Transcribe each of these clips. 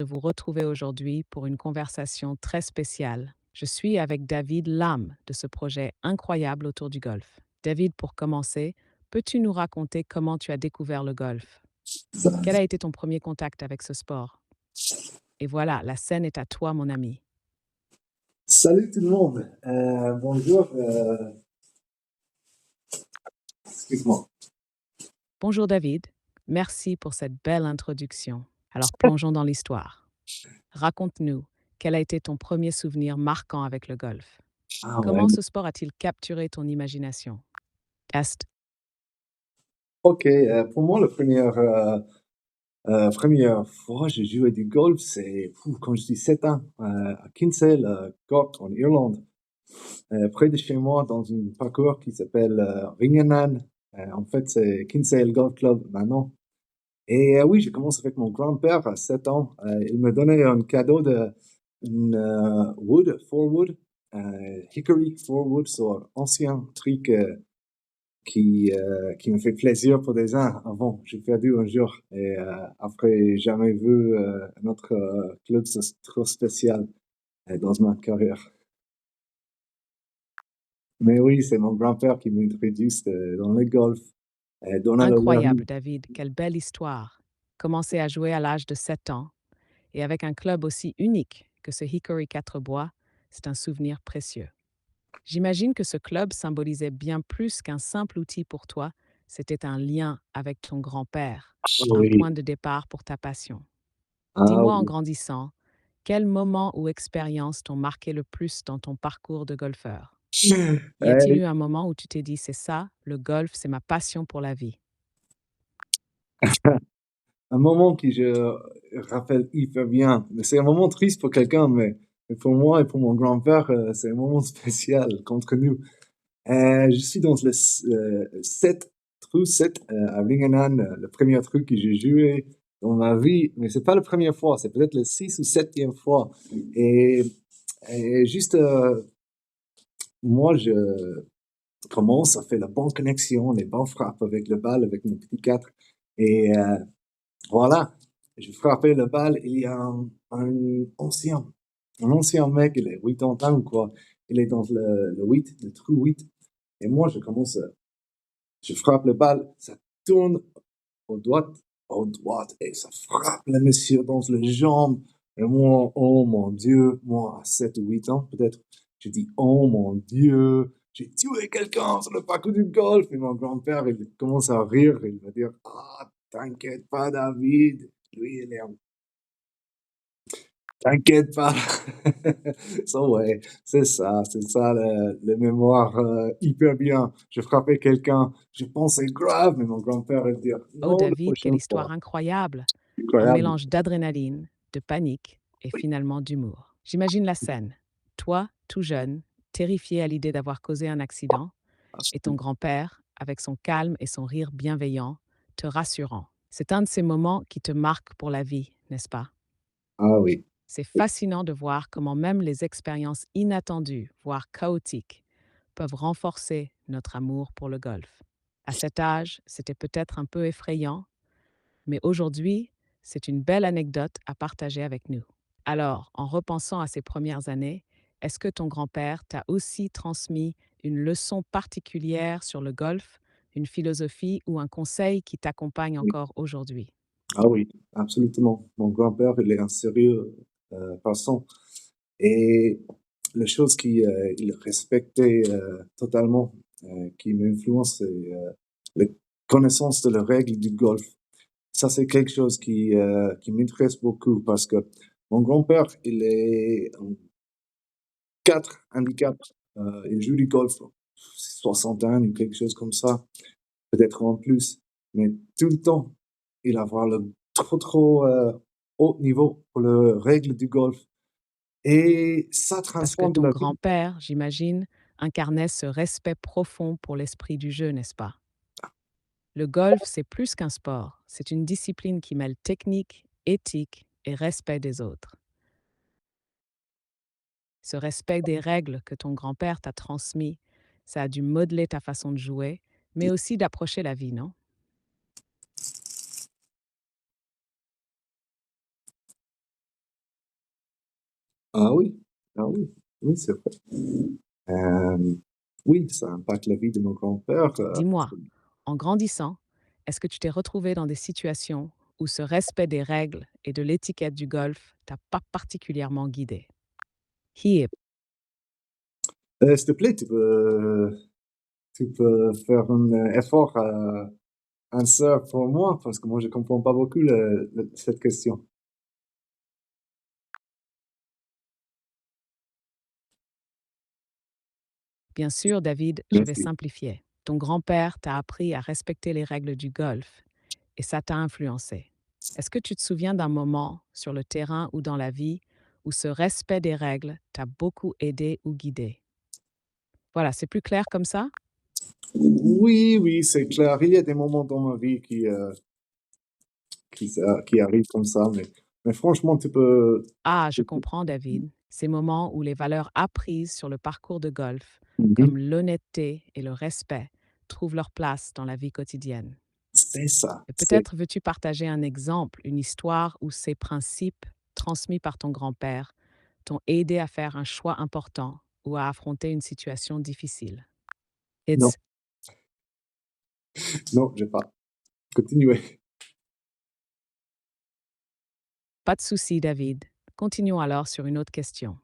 de vous retrouver aujourd'hui pour une conversation très spéciale. Je suis avec David Lam de ce projet incroyable autour du golf. David, pour commencer, peux-tu nous raconter comment tu as découvert le golf? Quel a été ton premier contact avec ce sport? Et voilà, la scène est à toi, mon ami. Salut tout le monde. Bonjour. Excuse-moi. Bonjour David, merci pour cette belle introduction. Alors plongeons dans l'histoire. Raconte-nous, quel a été ton premier souvenir marquant avec le golf? Ah ouais. Comment ce sport a-t-il capturé ton imagination? Est Ok. Pour moi, première fois que j'ai joué du golf, c'est quand je dis 7 ans, à Kinsale, Cork, en Irlande, près de chez moi, dans un parcours qui s'appelle Ringanan. En fait, c'est Kinsale Golf Club maintenant. Et oui, j'ai commencé avec mon grand-père à 7 ans. Il me donnait un cadeau de une four wood, hickory four wood, c'est un ancien truc qui me fait plaisir pour des ans avant. J'ai perdu un jour et après, jamais vu un autre club trop spécial dans ma carrière. Mais oui, c'est mon grand-père qui m'a introduit dans le golf. Donald O'Leary. incroyable, David, quelle belle histoire. Commencer à jouer à l'âge de 7 ans et avec un club aussi unique que ce Hickory 4 bois, c'est un souvenir précieux. J'imagine que ce club symbolisait bien plus qu'un simple outil pour toi, c'était un lien avec ton grand-père, un Oui. point de départ pour ta passion. Ah Dis-moi en oui. grandissant, quels moments ou expériences t'ont marqué le plus dans ton parcours de golfeur? Y a-t-il Euh, eu un moment où tu t'es dit, c'est ça, le golf, c'est ma passion pour la vie? un moment qui je rappelle hyper bien. Mais c'est un moment triste pour quelqu'un, mais pour moi et pour mon grand-père, c'est un moment spécial contre nous. Je suis dans le 7, trou 7 à Ringanan, le premier truc que j'ai joué dans ma vie, mais c'est pas la première fois, c'est peut-être le 6 ou 7e fois. Et, et juste, moi, je commence à faire la bonne connexion, les bonnes frappes avec le balle, avec mon petit 4. Et voilà, je frappais le balle, il y a un ancien mec, il est 80 ans ou quoi, il est dans le 8, le trou 8. Et moi, je frappe le balle, ça tourne au droite, et ça frappe le monsieur dans le jambe. Et moi, oh mon Dieu, moi, à 7 ou 8 ans peut-être, je dis, oh mon Dieu, j'ai tué quelqu'un sur le parcours du golf. Et mon grand-père, il commence à rire, il va dire, ah, t'inquiète pas, David. Lui, il est en t'inquiète pas. Ça, ouais, c'est ça le mémoire hyper bien. Je frappais quelqu'un, je pensais grave, mais mon grand-père il dit Oh non, la David, quelle prochaine histoire fois. incroyable! Un Incroyable. mélange d'adrénaline, de panique et Oui. finalement d'humour. J'imagine la scène. Toi, tout jeune, terrifié à l'idée d'avoir causé un accident, et ton grand-père, avec son calme et son rire bienveillant, te rassurant. C'est un de ces moments qui te marquent pour la vie, n'est-ce pas? Ah oui. C'est fascinant de voir comment même les expériences inattendues, voire chaotiques, peuvent renforcer notre amour pour le golf. À cet âge, c'était peut-être un peu effrayant, mais aujourd'hui, c'est une belle anecdote à partager avec nous. Alors, en repensant à ces premières années, est-ce que ton grand-père t'a aussi transmis une leçon particulière sur le golf, une philosophie ou un conseil qui t'accompagne Oui. encore aujourd'hui? Ah oui, absolument. Mon grand-père, il est un sérieux passant. Et la chose qu'il respectait totalement, qui m'influence, c'est la connaissance de la règle du golf. Ça, c'est quelque chose qui m'intéresse beaucoup parce que mon grand-père, il est en 4 handicaps. Il joue du golf 60 ans ou quelque chose comme ça, peut-être en plus. Mais tout le temps, il a avoir le trop haut niveau pour les règles du golf. Et ça Parce que transforme ton la vie. grand-père, j'imagine, incarnait ce respect profond pour l'esprit du jeu, n'est-ce pas? Le golf, c'est plus qu'un sport, c'est une discipline qui mêle technique, éthique et respect des autres. Ce respect des règles que ton grand-père t'a transmis, ça a dû modeler ta façon de jouer, mais aussi d'approcher la vie, non? Ah oui, ah oui, oui, c'est vrai. Oui, ça impacte la vie de mon grand-père, Dis-moi, en grandissant, est-ce que tu t'es retrouvé dans des situations où ce respect des règles et de l'étiquette du golf t'a pas particulièrement guidé? Hi, s'il te plaît, tu peux faire un effort, answer pour moi parce que moi je comprends pas beaucoup cette question. bien sûr, David, je vais Merci. simplifier. Ton grand-père t'a appris à respecter les règles du golf et ça t'a influencé. Est-ce que tu te souviens d'un moment sur le terrain ou dans la vie où ce respect des règles t'a beaucoup aidé ou guidé? Voilà, c'est plus clair comme ça? Oui, oui, c'est clair. Il y a des moments dans ma vie qui arrivent comme ça, mais franchement, Ah, je tu peux comprends, David. Ces moments où les valeurs apprises sur le parcours de golf, mmh. comme l'honnêteté et le respect, trouvent leur place dans la vie quotidienne. C'est ça, Et c'est peut-être veux-tu partager un exemple, une histoire où ces principes, transmis par ton grand-père, t'ont aidé à faire un choix important ou à affronter une situation difficile. non, It's non, j'ai pas. Continuez. pas de souci, David. Continuons alors sur une autre question.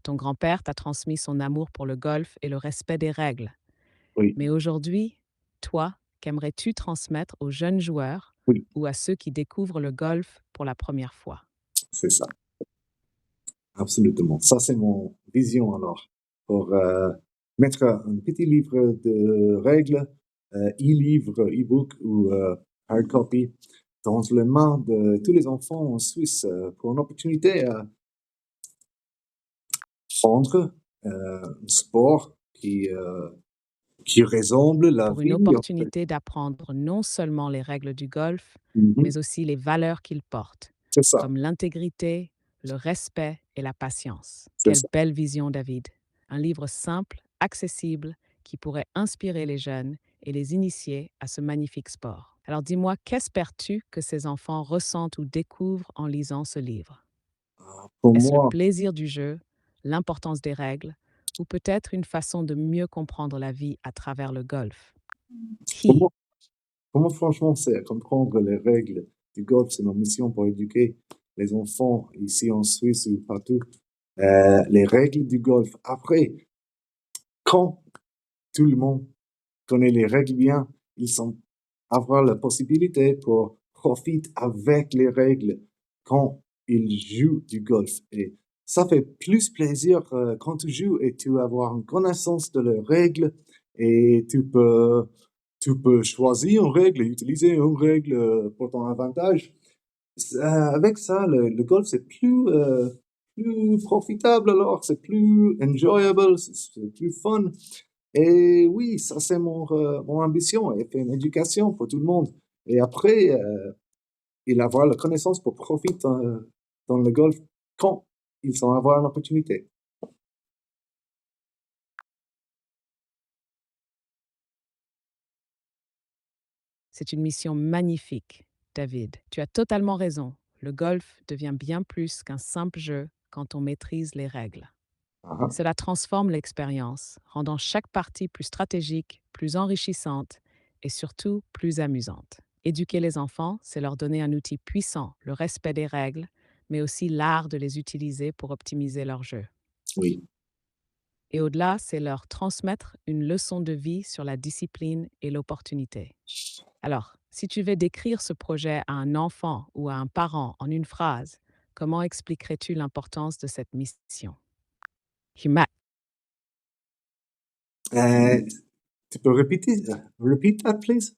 Ton grand-père t'a transmis son amour pour le golf et le respect des règles. Oui, Mais aujourd'hui, toi, qu'aimerais-tu transmettre aux jeunes joueurs oui, ou à ceux qui découvrent le golf pour la première fois? c'est ça, absolument. Ça, c'est mon vision alors pour, mettre un petit livre de règles, e-livre, e-book ou, hard copy dans les mains de tous les enfants en Suisse, pour une opportunité à prendre, un sport qui ressemble la Pour une vie en fait. opportunité d'apprendre non seulement les règles du golf, Mmh. mais aussi les valeurs qu'il porte, C'est ça, comme l'intégrité, le respect et la patience. c'est Quelle ça. belle vision, David. Un livre simple, accessible, qui pourrait inspirer les jeunes et les initier à ce magnifique sport. Alors dis-moi, qu'espères-tu que ces enfants ressentent ou découvrent en lisant ce livre? Pour Est-ce le moi plaisir du jeu, l'importance des règles, ou peut-être une façon de mieux comprendre la vie à travers le golf? pour Hi, moi pour moi franchement, c'est comprendre les règles du golf, c'est ma mission pour éduquer les enfants ici en Suisse ou partout, les règles du golf. Après, quand tout le monde connaît les règles bien, ils sont avoir la possibilité pour profiter avec les règles quand ils jouent du golf et ça fait plus plaisir, quand tu joues et tu vas avoir une connaissance de leurs règles et tu peux choisir une règle et utiliser une règle, pour ton avantage. Avec ça, le golf, c'est plus profitable alors, c'est plus enjoyable, c'est plus fun. Et oui, ça c'est mon ambition et faire une éducation pour tout le monde. Et après, il avoir la connaissance pour profiter dans le golf quand ils en avoir l'opportunité. c'est une mission magnifique, David. Tu as totalement raison. Le golf devient bien plus qu'un simple jeu quand on maîtrise les règles. Ah ah, Cela transforme l'expérience, rendant chaque partie plus stratégique, plus enrichissante et surtout plus amusante. Éduquer les enfants, c'est leur donner un outil puissant, le respect des règles, mais aussi l'art de les utiliser pour optimiser leur jeu. oui. Et au-delà, c'est leur transmettre une leçon de vie sur la discipline et l'opportunité. Alors, si tu veux décrire ce projet à un enfant ou à un parent en une phrase, comment expliquerais-tu l'importance de cette mission? Huma- Euh, tu peux répéter, repeat that please?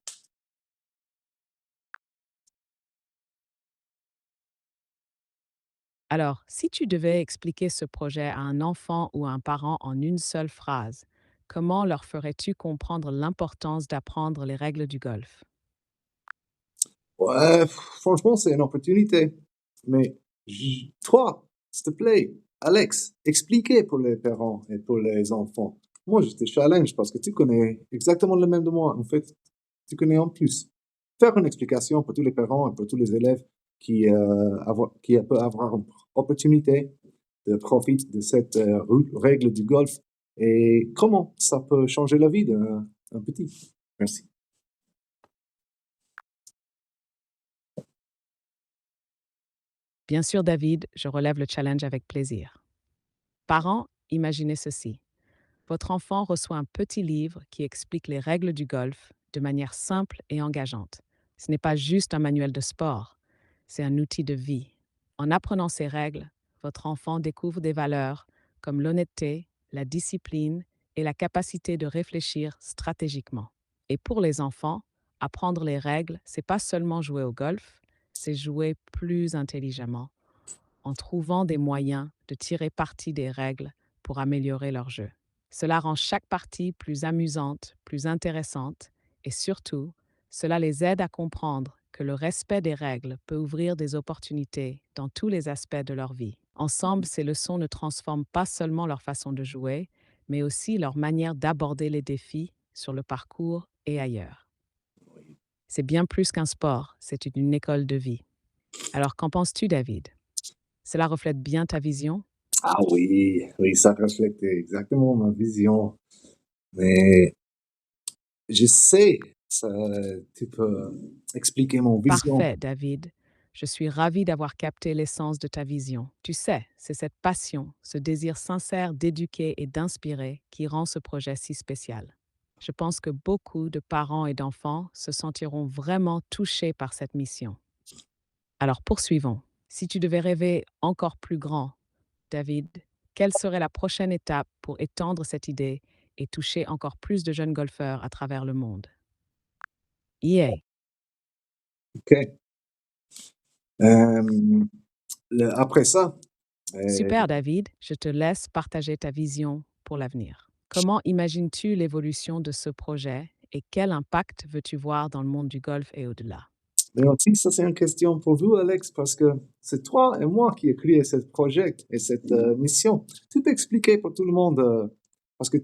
Alors, si tu devais expliquer ce projet à un enfant ou à un parent en une seule phrase, comment leur ferais-tu comprendre l'importance d'apprendre les règles du golf? Ouais, franchement, c'est une opportunité. Mais toi, s'il te plaît, Alex, expliquez pour les parents et pour les enfants. Moi, je te challenge parce que tu connais exactement le même de moi. En fait, tu connais en plus. Faire une explication pour tous les parents et pour tous les élèves qui peuvent avoir une opportunité. profitent de cette règle du golf et comment ça peut changer la vie d'un petit. Merci. Bien sûr, David, je relève le challenge avec plaisir. Parents, imaginez ceci. Votre enfant reçoit un petit livre qui explique les règles du golf de manière simple et engageante. Ce n'est pas juste un manuel de sport, c'est un outil de vie. En apprenant ces règles, votre enfant découvre des valeurs comme l'honnêteté, la discipline et la capacité de réfléchir stratégiquement. Et pour les enfants, apprendre les règles, c'est pas seulement jouer au golf, c'est jouer plus intelligemment en trouvant des moyens de tirer parti des règles pour améliorer leur jeu. Cela rend chaque partie plus amusante, plus intéressante et surtout, cela les aide à comprendre que le respect des règles peut ouvrir des opportunités dans tous les aspects de leur vie. Ensemble, ces leçons ne transforment pas seulement leur façon de jouer, mais aussi leur manière d'aborder les défis sur le parcours et ailleurs. C'est bien plus qu'un sport, c'est une école de vie. Alors qu'en penses-tu, David? Cela reflète bien ta vision? Ah oui, oui, ça reflète exactement ma vision. Mais je sais, ça, tu peux expliquer mon vision. Parfait, David. Je suis ravie d'avoir capté l'essence de ta vision. Tu sais, c'est cette passion, ce désir sincère d'éduquer et d'inspirer qui rend ce projet si spécial. Je pense que beaucoup de parents et d'enfants se sentiront vraiment touchés par cette mission. Alors poursuivons. Si tu devais rêver encore plus grand, David, quelle serait la prochaine étape pour étendre cette idée et toucher encore plus de jeunes golfeurs à travers le monde? Yeah. OK. Euh, après ça, euh, Super, David. Je te laisse partager ta vision pour l'avenir. Comment imagines-tu l'évolution de ce projet et quel impact veux-tu voir dans le monde du golf et au-delà? mais aussi, ça, c'est une question pour vous, Alex, parce que c'est toi et moi qui a créé ce projet et cette mission. Tu peux expliquer pour tout le monde, parce que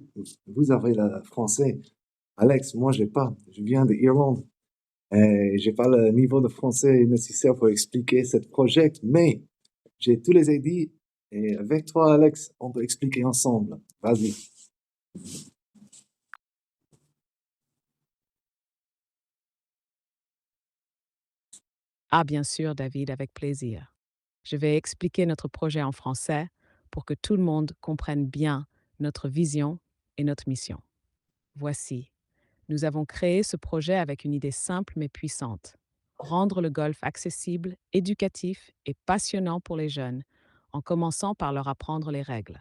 vous avez le français. Alex, moi, j'ai pas. Je viens d'Irlande et j'ai pas le niveau de français nécessaire pour expliquer ce projet, mais j'ai tous les idées et avec toi, Alex, on peut expliquer ensemble. Vas-y. Ah, bien sûr, David, avec plaisir. Je vais expliquer notre projet en français pour que tout le monde comprenne bien notre vision et notre mission. Voici, nous avons créé ce projet avec une idée simple mais puissante. Rendre le golf accessible, éducatif et passionnant pour les jeunes, en commençant par leur apprendre les règles.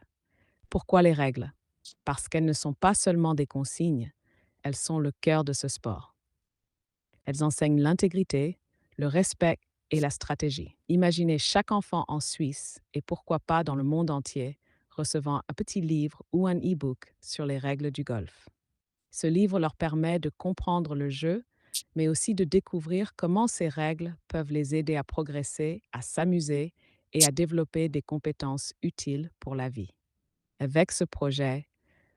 Pourquoi les règles? Parce qu'elles ne sont pas seulement des consignes, elles sont le cœur de ce sport. Elles enseignent l'intégrité, le respect et la stratégie. Imaginez chaque enfant en Suisse et pourquoi pas dans le monde entier recevant un petit livre ou un e-book sur les règles du golf. Ce livre leur permet de comprendre le jeu, mais aussi de découvrir comment ces règles peuvent les aider à progresser, à s'amuser et à développer des compétences utiles pour la vie. Avec ce projet,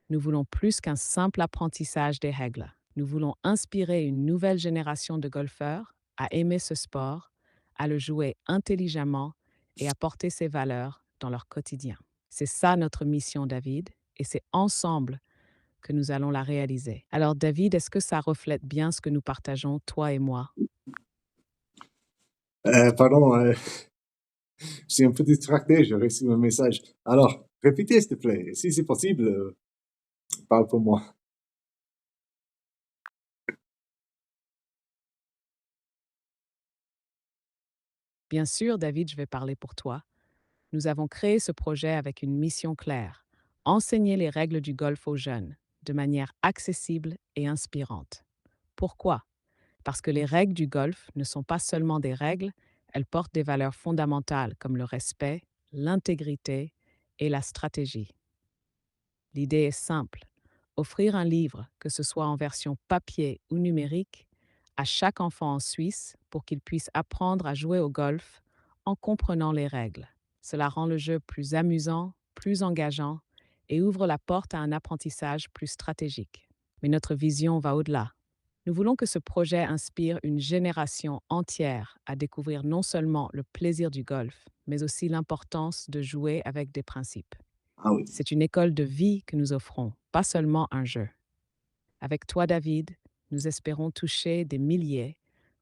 nous voulons plus qu'un simple apprentissage des règles. Nous voulons inspirer une nouvelle génération de golfeurs à aimer ce sport, à le jouer intelligemment et à porter ses valeurs dans leur quotidien. C'est ça notre mission, David, et c'est ensemble que nous allons la réaliser. Alors, David, est-ce que ça reflète bien ce que nous partageons, toi et moi? Pardon, je suis un peu distracté, j'ai reçu un message. Alors, répétez, s'il te plaît. Si c'est possible, parle pour moi. Bien sûr, David, je vais parler pour toi. Nous avons créé ce projet avec une mission claire, enseigner les règles du golf aux jeunes de manière accessible et inspirante. Pourquoi? Parce que les règles du golf ne sont pas seulement des règles, elles portent des valeurs fondamentales comme le respect, l'intégrité et la stratégie. L'idée est simple. Offrir un livre, que ce soit en version papier ou numérique, à chaque enfant en Suisse pour qu'il puisse apprendre à jouer au golf en comprenant les règles. Cela rend le jeu plus amusant, plus engageant et ouvre la porte à un apprentissage plus stratégique. Mais notre vision va au-delà. Nous voulons que ce projet inspire une génération entière à découvrir non seulement le plaisir du golf, mais aussi l'importance de jouer avec des principes. Ah oui. C'est une école de vie que nous offrons, pas seulement un jeu. Avec toi, David, nous espérons toucher des milliers,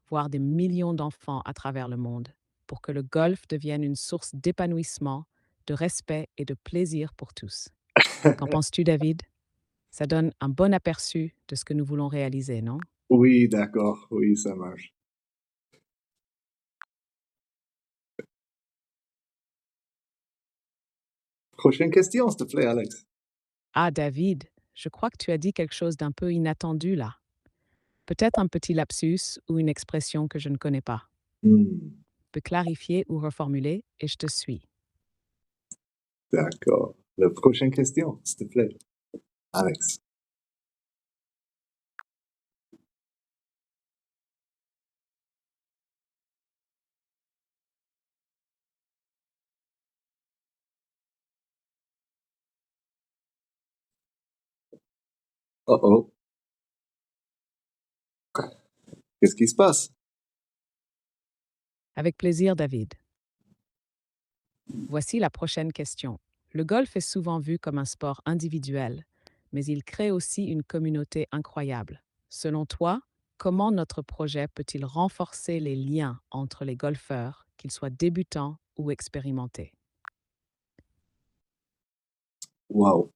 voire des millions d'enfants à travers le monde, pour que le golf devienne une source d'épanouissement, de respect et de plaisir pour tous. Qu'en penses-tu, David? Ça donne un bon aperçu de ce que nous voulons réaliser, non? Oui, d'accord. Oui, ça marche. Prochaine question, s'il te plaît, Alex. Ah, David, je crois que tu as dit quelque chose d'un peu inattendu là. Peut-être un petit lapsus ou une expression que je ne connais pas. Hmm, Peux clarifier ou reformuler et je te suis. d'accord. La prochaine question, s'il te plaît, Alex. Oh oh, qu'est-ce qui se passe? Avec plaisir, David. Voici la prochaine question. Le golf est souvent vu comme un sport individuel, mais il crée aussi une communauté incroyable. Selon toi, comment notre projet peut-il renforcer les liens entre les golfeurs, qu'ils soient débutants ou expérimentés? Wow.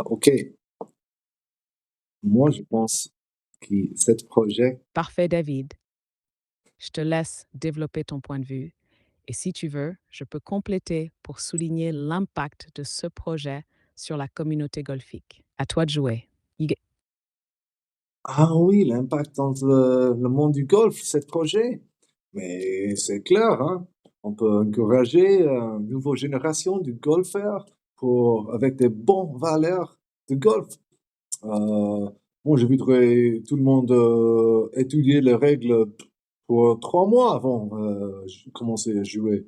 Ok. Moi, je pense que ce projet, Parfait, David. Je te laisse développer ton point de vue et si tu veux, je peux compléter pour souligner l'impact de ce projet sur la communauté golfique. À toi de jouer. ah oui, l'impact dans le monde du golf, ce projet. Mais c'est clair, hein. On peut encourager une nouvelle génération de golfeurs avec des bonnes valeurs de golf. Moi, je voudrais tout le monde étudier les règles pour 3 mois avant de commencer à jouer.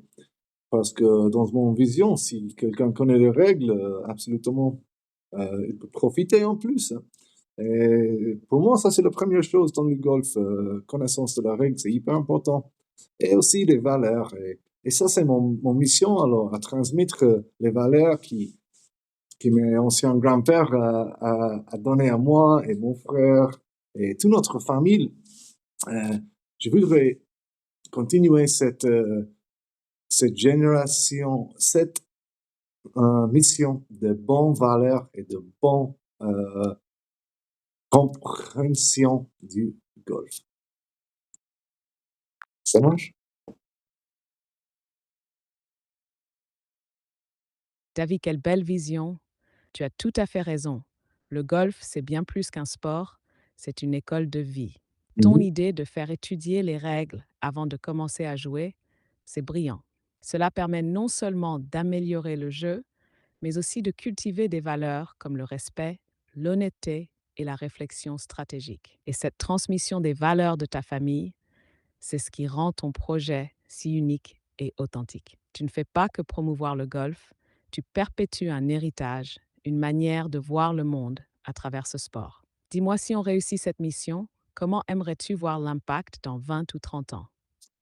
Parce que dans mon vision, si quelqu'un connaît les règles, absolument, il peut profiter en plus, hein. Et pour moi, ça, c'est la première chose dans le golf, connaissance de la règle, c'est hyper important. Et aussi les valeurs. Et ça, c'est mon mission, alors, à transmettre les valeurs qui mes anciens grands-pères a donné à moi et mon frère et toute notre famille. Euh, je voudrais continuer cette génération, cette mission de bonnes valeurs et de bonne compréhension du golf. Ça marche? David, quelle belle vision. Tu as tout à fait raison. Le golf, c'est bien plus qu'un sport, c'est une école de vie. Ton Mhm. idée de faire étudier les règles avant de commencer à jouer, c'est brillant. Cela permet non seulement d'améliorer le jeu, mais aussi de cultiver des valeurs comme le respect, l'honnêteté et la réflexion stratégique. Et cette transmission des valeurs de ta famille, c'est ce qui rend ton projet si unique et authentique. Tu ne fais pas que promouvoir le golf, tu perpétues un héritage, une manière de voir le monde à travers ce sport. Dis-moi si on réussit cette mission, comment aimerais-tu voir l'impact dans 20 ou 30 ans?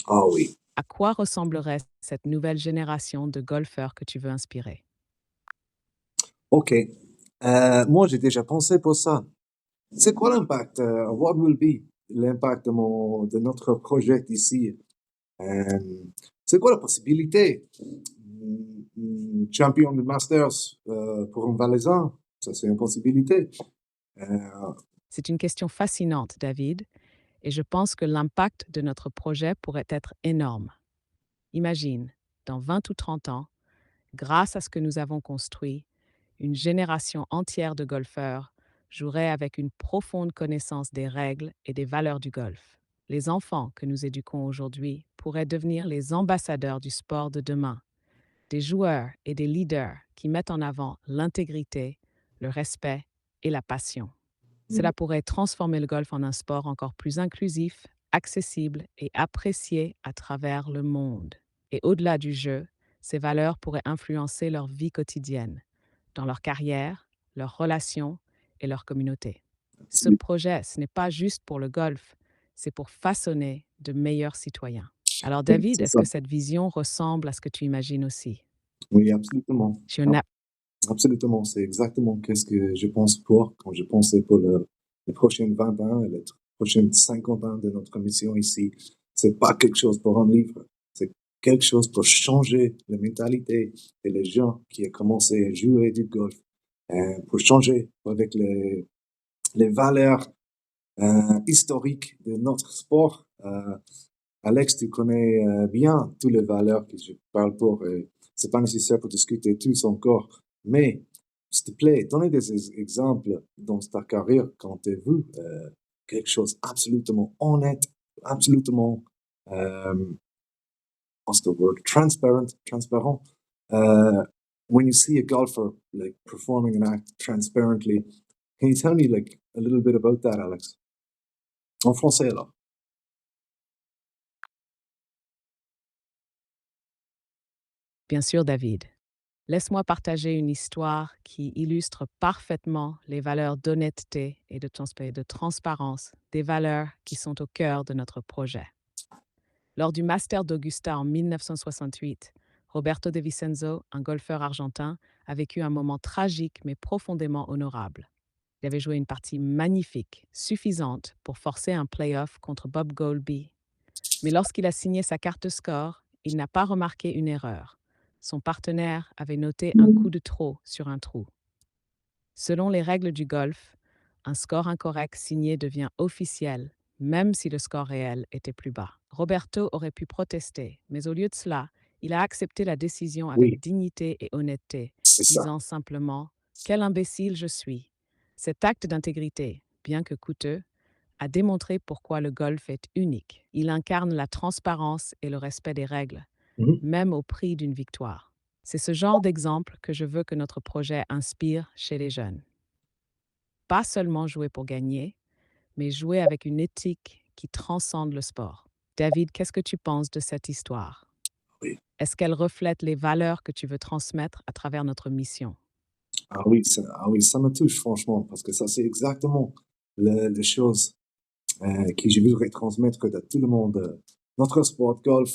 Ah oui. À quoi ressemblerait cette nouvelle génération de golfeurs que tu veux inspirer? OK. Moi, j'ai déjà pensé pour ça. C'est quoi l'impact? What will be l'impact de notre projet ici? Euh, c'est quoi la possibilité? Champion de Masters pour un Valaisan, ça c'est une possibilité. Euh, C'est une question fascinante, David, et je pense que l'impact de notre projet pourrait être énorme. Imagine, dans 20 ou 30 ans, grâce à ce que nous avons construit, une génération entière de golfeurs jouerait avec une profonde connaissance des règles et des valeurs du golf. Les enfants que nous éduquons aujourd'hui pourraient devenir les ambassadeurs du sport de demain, des joueurs et des leaders qui mettent en avant l'intégrité, le respect et la passion. Cela pourrait transformer le golf en un sport encore plus inclusif, accessible et apprécié à travers le monde. Et au-delà du jeu, ces valeurs pourraient influencer leur vie quotidienne, dans leur carrière, leurs relations et leur communauté. Ce projet, ce n'est pas juste pour le golf, c'est pour façonner de meilleurs citoyens. Alors Oui, David, c'est est-ce ça. que cette vision ressemble à ce que tu imagines aussi? Oui, absolument. Je n'ai Absolument, c'est exactement qu'est-ce que je pense pour quand je pensais pour les prochaines 20 ans et les prochaines 50 ans de notre mission ici. C'est pas quelque chose pour un livre, c'est quelque chose pour changer la mentalité et les gens qui ont commencé à jouer du golf, pour changer avec les valeurs historiques de notre sport. Alex, tu connais bien toutes les valeurs que je parle pour. C'est pas nécessaire pour discuter tous encore, mais s'il te plaît, donnez des exemples dans ta carrière quand tu as vu quelque chose absolument honnête, absolument, what's the word, transparent. When you see a golfer like performing an act transparently, can you tell me like a little bit about that, Alex? En français, là. Bien sûr, David. Laisse-moi partager une histoire qui illustre parfaitement les valeurs d'honnêteté et de transparence, des valeurs qui sont au cœur de notre projet. Lors du Master d'Augusta en 1968, Roberto De Vicenzo, un golfeur argentin, a vécu un moment tragique mais profondément honorable. Il avait joué une partie magnifique, suffisante pour forcer un playoff contre Bob Goalby. Mais lorsqu'il a signé sa carte score, il n'a pas remarqué une erreur. Son partenaire avait noté un coup de trop sur un trou. Selon les règles du golf, un score incorrect signé devient officiel, même si le score réel était plus bas. Roberto aurait pu protester, mais au lieu de cela, il a accepté la décision avec Oui, dignité et honnêteté, c'est ça. disant simplement ⁇ Quel imbécile je suis !⁇ Cet acte d'intégrité, bien que coûteux, a démontré pourquoi le golf est unique. Il incarne la transparence et le respect des règles, Mhm. même au prix d'une victoire. C'est ce genre d'exemple que je veux que notre projet inspire chez les jeunes. Pas seulement jouer pour gagner, mais jouer avec une éthique qui transcende le sport. David, qu'est-ce que tu penses de cette histoire? Oui. Est-ce qu'elle reflète les valeurs que tu veux transmettre à travers notre mission? Ah oui, ça me touche franchement, parce que ça, c'est exactement les choses que je voudrais transmettre à tout le monde. Notre sport de golf,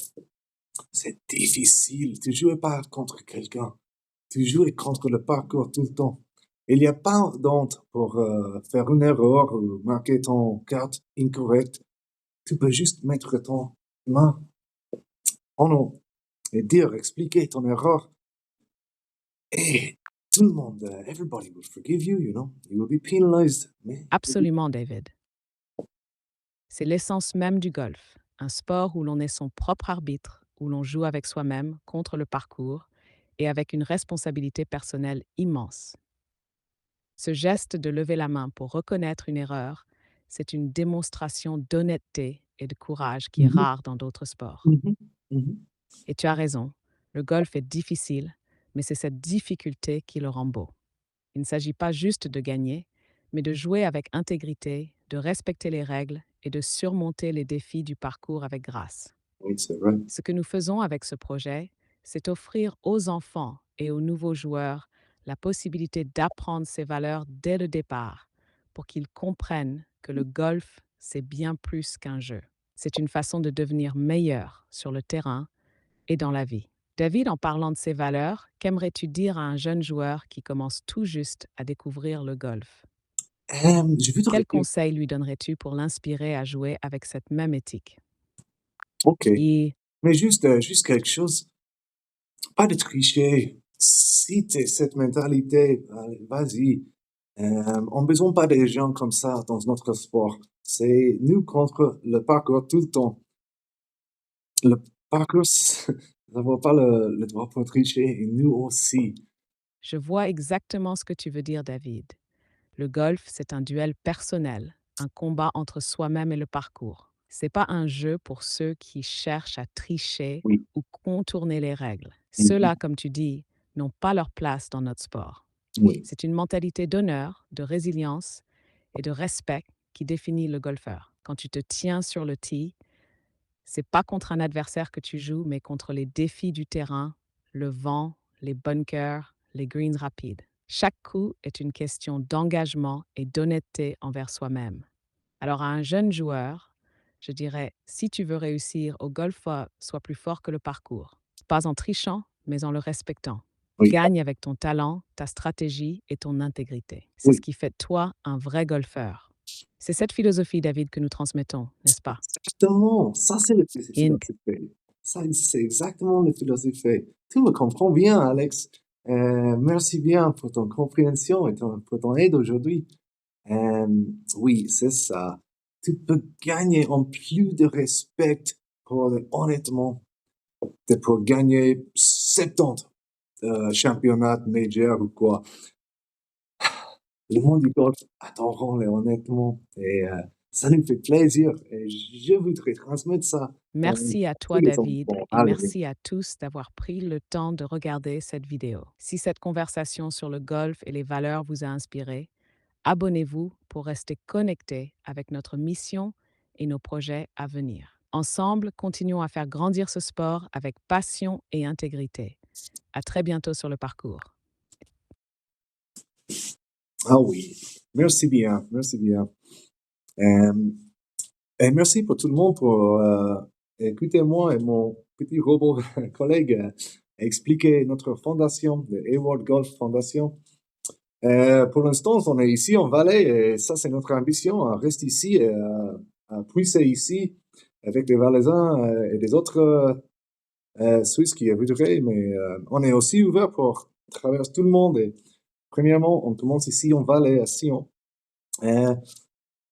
c'est difficile. Tu joues pas contre quelqu'un. Tu joues contre le parcours tout le temps. Il n'y a pas d'honte pour faire une erreur ou marquer ton carte incorrecte. Tu peux juste mettre ton main en haut et dire, expliquer ton erreur. Et tout le monde, everybody will forgive you, you know. You will be penalized. Mais Absolument, David. C'est l'essence même du golf, un sport où l'on est son propre arbitre, où l'on joue avec soi-même contre le parcours et avec une responsabilité personnelle immense. Ce geste de lever la main pour reconnaître une erreur, c'est une démonstration d'honnêteté et de courage qui est mhm, rare dans d'autres sports. mhm, mhm. Et tu as raison, le golf est difficile, mais c'est cette difficulté qui le rend beau. Il ne s'agit pas juste de gagner, mais de jouer avec intégrité, de respecter les règles et de surmonter les défis du parcours avec grâce. Oui, c'est vrai. Ce que nous faisons avec ce projet, c'est offrir aux enfants et aux nouveaux joueurs la possibilité d'apprendre ces valeurs dès le départ pour qu'ils comprennent que le golf, c'est bien plus qu'un jeu. C'est une façon de devenir meilleur sur le terrain et dans la vie. David, en parlant de ces valeurs, qu'aimerais-tu dire à un jeune joueur qui commence tout juste à découvrir le golf? Je voudrais Quel dire, conseil lui donnerais-tu pour l'inspirer à jouer avec cette même éthique? ok, Et mais juste quelque chose, pas de tricher. Si tu cette mentalité, allez, vas-y. On besoin pas des gens comme ça dans notre sport. C'est nous contre le parcours tout le temps. Le parcours, ça vaut pas le droit pour tricher, et nous aussi. je vois exactement ce que tu veux dire, David. Le golf, c'est un duel personnel, un combat entre soi-même et le parcours. C'est pas un jeu pour ceux qui cherchent à tricher Oui. ou contourner les règles. Mhm. Ceux-là, comme tu dis, n'ont pas leur place dans notre sport. Oui, C'est une mentalité d'honneur, de résilience et de respect qui définit le golfeur. Quand tu te tiens sur le tee, c'est pas contre un adversaire que tu joues, mais contre les défis du terrain, le vent, les bunkers, les greens rapides. Chaque coup est une question d'engagement et d'honnêteté envers soi-même. Alors à un jeune joueur, je dirais, si tu veux réussir au golf, sois plus fort que le parcours. Pas en trichant, mais en le respectant. Oui, Gagne avec ton talent, ta stratégie et ton intégrité. C'est ce oui, qui fait de toi un vrai golfeur. C'est cette philosophie, David, que nous transmettons, n'est-ce pas? exactement. Ça, c'est la Inc. philosophie. Ça, c'est exactement la philosophie. Tu me comprends bien, Alex. Merci bien pour ton compréhension et pour ton aide aujourd'hui. Euh, oui, c'est ça. Tu peux gagner en plus de respect pour, honnêtement, pour gagner 70 championnats majeurs ou quoi. Le monde du golf adorant, honnêtement. Et ça nous fait plaisir. Et je voudrais transmettre ça à Merci à tous toi, les David, enfants. et Allez, merci à tous d'avoir pris le temps de regarder cette vidéo. Si cette conversation sur le golf et les valeurs vous a inspiré, abonnez-vous pour rester connecté avec notre mission et nos projets à venir. Ensemble, continuons à faire grandir ce sport avec passion et intégrité. À très bientôt sur le parcours. ah oui, merci bien, merci bien. Euh, et merci pour tout le monde pour écouter moi et mon petit robot collègue expliquer notre fondation, le Hayward Golf Foundation. Pour l'instant, on est ici en Valais et ça, c'est notre ambition, à rester ici et à puiser ici avec les Valaisans et des autres Suisses qui voudraient, mais on est aussi ouvert pour traverser tout le monde. Et premièrement, on commence ici en Valais, à Sion. Euh,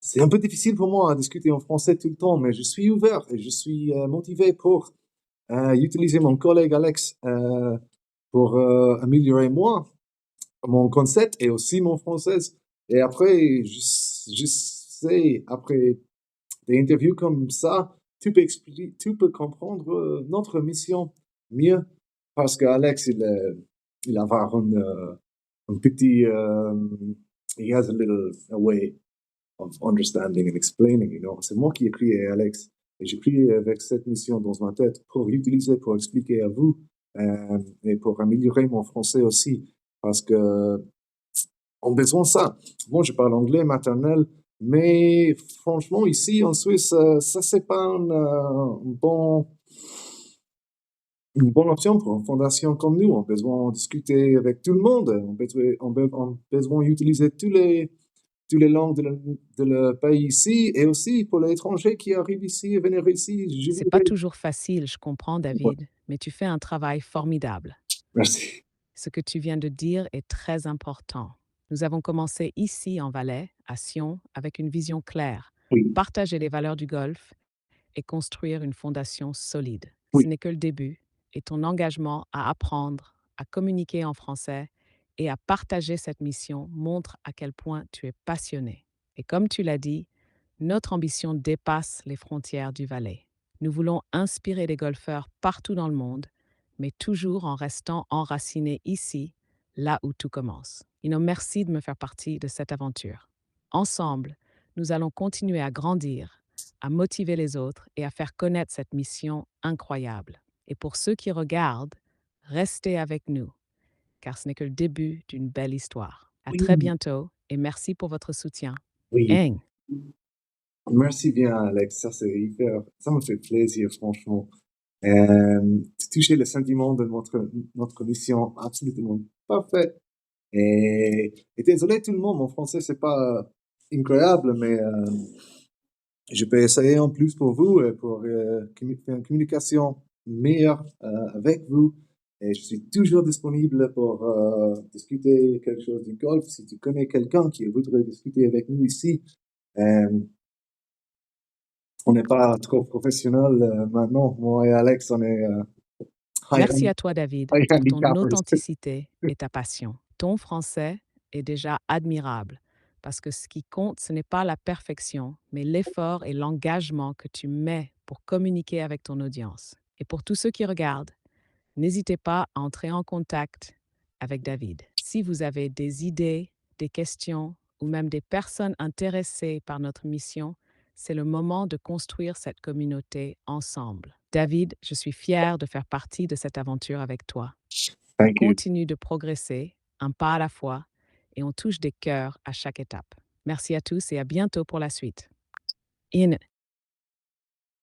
c'est un peu difficile pour moi à discuter en français tout le temps, mais je suis ouvert et je suis motivé pour utiliser mon collègue Alex pour améliorer moi mon concept et aussi mon français. Et après, je sais, après des interviews comme ça, tu peux expliquer, tu peux comprendre notre mission mieux parce qu'Alex, il a un petit, he has a little a way of understanding and explaining, you know. C'est moi qui ai créé Alex et j'ai créé avec cette mission dans ma tête pour utiliser, pour expliquer à vous et pour améliorer mon français aussi parce que ont besoin de ça. Moi, je parle anglais maternel, mais franchement, ici en Suisse, ça, c'est pas une bonne option pour une fondation comme nous. On a besoin de discuter avec tout le monde. On a besoin d'utiliser tous les langues de le pays ici et aussi pour les étrangers qui arrivent ici et venir ici. Je C'est pas voudrais. toujours facile, je comprends, Ouais, David, mais tu fais un travail formidable. merci. Ce que tu viens de dire est très important. Nous avons commencé ici en Valais, à Sion, avec une vision claire, Oui, partager les valeurs du golf et construire une fondation solide. Ce oui, n'est que le début, et ton engagement à apprendre, à communiquer en français et à partager cette mission montre à quel point tu es passionné. Et comme tu l'as dit, notre ambition dépasse les frontières du Valais. Nous voulons inspirer les golfeurs partout dans le monde, mais toujours en restant enracinés ici, là où tout commence. Merci de me faire partie de cette aventure. Ensemble, nous allons continuer à grandir, à motiver les autres et à faire connaître cette mission incroyable. Et pour ceux qui regardent, restez avec nous, car ce n'est que le début d'une belle histoire. À très oui, bientôt et merci pour votre soutien. oui. Eng. Merci bien, Alex. Ça, c'est hyper, ça me fait plaisir, franchement. Tu touchais le sentiment de notre mission absolument parfait. Et désolé tout le monde, mon français c'est pas incroyable, mais je peux essayer en plus pour vous, pour faire une communication meilleure avec vous. Et je suis toujours disponible pour discuter quelque chose du golf. Si tu connais quelqu'un qui voudrait discuter avec nous ici, euh, on n'est pas trop professionnel maintenant. Moi et Alex, on est Merci à toi, David, high pour ton handicappers. authenticité et ta passion. Ton français est déjà admirable parce que ce qui compte, ce n'est pas la perfection, mais l'effort et l'engagement que tu mets pour communiquer avec ton audience. Et pour tous ceux qui regardent, n'hésitez pas à entrer en contact avec David. Si vous avez des idées, des questions ou même des personnes intéressées par notre mission, c'est le moment de construire cette communauté ensemble. David, je suis fière de faire partie de cette aventure avec toi. Thank you. Continue de progresser, un pas à la fois, et on touche des cœurs à chaque étape. Merci à tous et à bientôt pour la suite. In